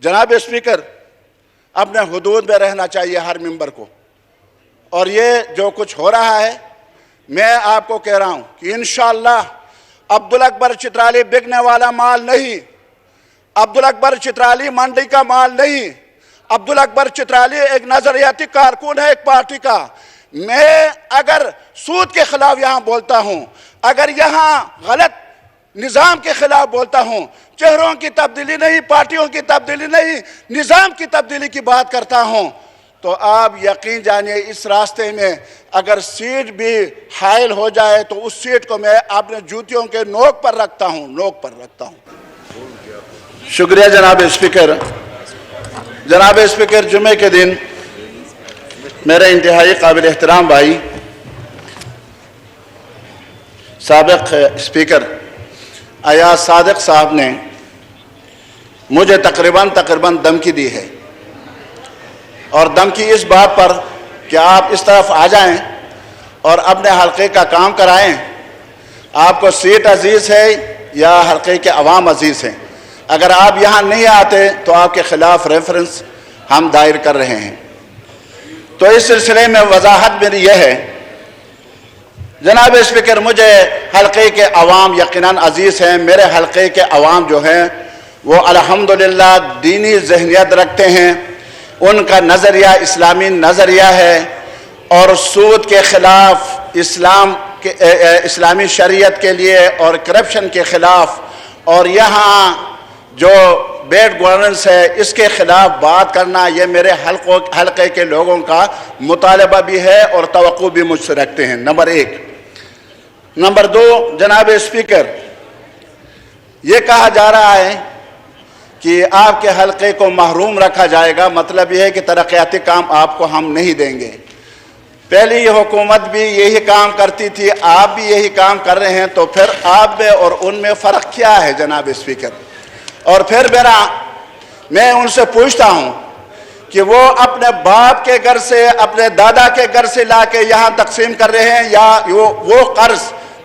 जनाब स्पीकर, अपने हुदूद में रहना चाहिए हर मेंबर को। और ये जो कुछ हो रहा है, मैं आपको कह रहा हूं कि इंशाअल्लाह अब्दुल अकबर चित्राली बिकने वाला माल नहीं, अब्दुल अकबर चित्राली मंडी का माल नहीं, अब्दुल अकबर चित्राली एक नजरियाती कारकुन है एक पार्टी का। मैं अगर सूद के खिलाफ यहां बोलता हूं, अगर यहां गलत निज़ाम के खिलाफ बोलता हूं, चेहरों की तब्दीली नहीं, पार्टियों की तब्दीली नहीं, निज़ाम की तब्दीली की बात करता हूं, तो आप यकीन जानिए इस रास्ते में अगर सीट भी हायल हो जाए तो उस सीट को मैं अपने जूतियों के नोक पर रखता हूं। शुक्रिया जनाब स्पीकर। जनाब स्पीकर, जुमे के दिन मेरे इंतहाई काबिल एहतराम भाई साबिक स्पीकर अयाज सादिक साहब ने मुझे तकरीबन धमकी दी है, और धमकी इस बात पर कि आप इस तरफ आ जाएं और अपने हल्के का काम कराएं। आपको सीट अजीज़ है या हल्के के अवाम अजीज़ हैं? अगर आप यहाँ नहीं आते तो आपके खिलाफ रेफरेंस हम दायर कर रहे हैं। तो इस सिलसिले में वजाहत मेरी यह है जनाब स्पीकर, मुझे हल्के के अवाम यकीनन अजीज़ हैं। मेरे हल्के के अवाम जो हैं वो अल्हम्दुलिल्लाह दीनी जहनियत रखते हैं, उनका नज़रिया इस्लामी नज़रिया है और सूद के ख़िलाफ़ इस्लामी शरीयत के लिए और करप्शन के ख़िलाफ़ और यहाँ जो बैड गवर्नेंस है इसके ख़िलाफ़ बात करना, ये मेरे हल्के के लोगों का मुतालबा भी है और तवक्को भी मुझसे रखते हैं। नंबर एक। नंबर दो, जनाब स्पीकर, ये कहा जा रहा है कि आपके हल्के को महरूम रखा जाएगा, मतलब यह है कि तरक्याती काम आपको हम नहीं देंगे। पहली हुकूमत भी यही काम करती थी, आप भी यही काम कर रहे हैं, तो फिर आप में और उनमें फ़र्क क्या है जनाब स्पीकर? और फिर मैं उनसे पूछता हूं कि वो अपने बाप के घर से, अपने दादा के घर से लाके यहाँ तकसीम कर रहे हैं, या वो कर्ज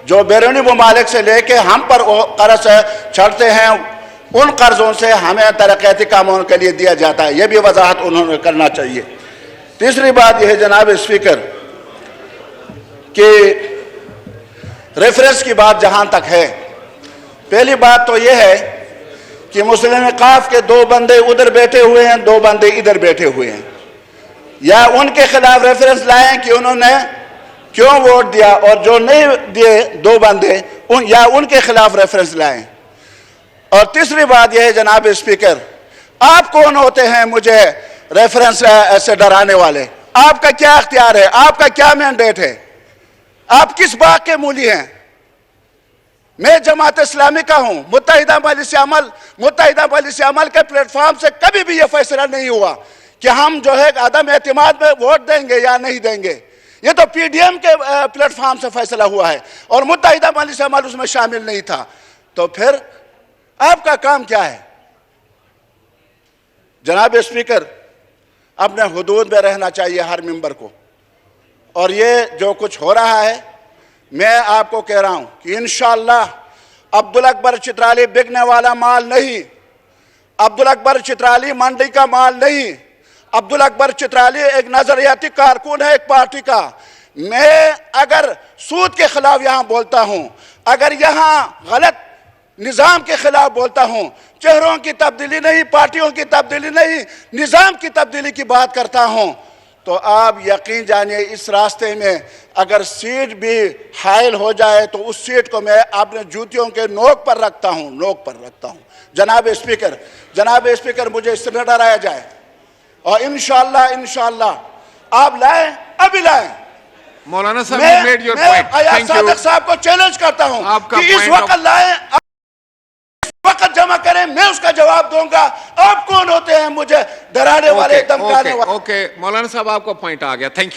जो बैरूनी ममालिक से लेके हम पर वो कर्ज चढ़ते हैं, उन कर्जों से हमें तरक्याती कामों के लिए दिया जाता है? ये भी वजाहत उन्होंने करना चाहिए। तीसरी बात यह है जनाब स्पीकर कि रेफरेंस की बात जहां तक है, पहली बात तो यह है कि मुस्लिम काफ के दो बंदे उधर बैठे हुए हैं, दो बंदे इधर बैठे हुए हैं, या उनके खिलाफ रेफरेंस लाएं कि उन्होंने क्यों वोट दिया, और जो नहीं दिए दो बंदे या उनके खिलाफ रेफरेंस लाएं। और तीसरी बात यह है जनाब स्पीकर, आप कौन होते हैं मुझे रेफरेंस से डराने वाले? आपका क्या अख्तियार है? आपका क्या मैंडेट है? आप किस बाग के मूली हैं? मैं जमात इस्लामी का हूं, मुत्तहिदा मजलिस अमल के प्लेटफॉर्म से कभी भी यह फैसला नहीं हुआ कि हम जो है अदम एतमाद में वोट देंगे या नहीं देंगे। ये तो पीडीएम के प्लेटफॉर्म से फैसला हुआ है और मुत्तहिदा मजलिस अमल उसमें शामिल नहीं था। तो फिर आपका काम क्या है? जनाब स्पीकर, अपने हुदूद में रहना चाहिए हर मेंबर को। और ये जो कुछ हो रहा है, मैं आपको कह रहा हूं कि इंशाअल्लाह अब्दुल अकबर चित्राली बिकने वाला माल नहीं, अब्दुल अकबर चित्राली मंडी का माल नहीं, अब्दुल अकबर चित्राली एक नजरियाती कारकुन है एक पार्टी का। मैं अगर सूद के खिलाफ यहां बोलता हूं, अगर यहां गलत निज़ाम के खिलाफ बोलता हूं, चेहरों की तब्दीली नहीं, पार्टियों की तब्दीली नहीं, निज़ाम की तब्दीली की बात करता हूं, तो आप यकीन जानिए इस रास्ते में अगर सीट भी हायल हो जाए तो उस सीट को मैं अपने जूतियों के नोक पर रखता हूं। जनाब स्पीकर, मुझे इससे न डराया जाए, और इंशाअल्लाह आप लाएं, अभी लाएं। मौलाना साहब, you made your point. Ayaz Sadiq साहब को चैलेंज करता हूं कि इस वक्त लाएं, वक्त जमा करें, मैं उसका जवाब दूंगा। आप कौन होते हैं मुझे डराने वाले, धमकाने वाले? ओके, मौलाना साहब आपका पॉइंट आ गया। Thank you.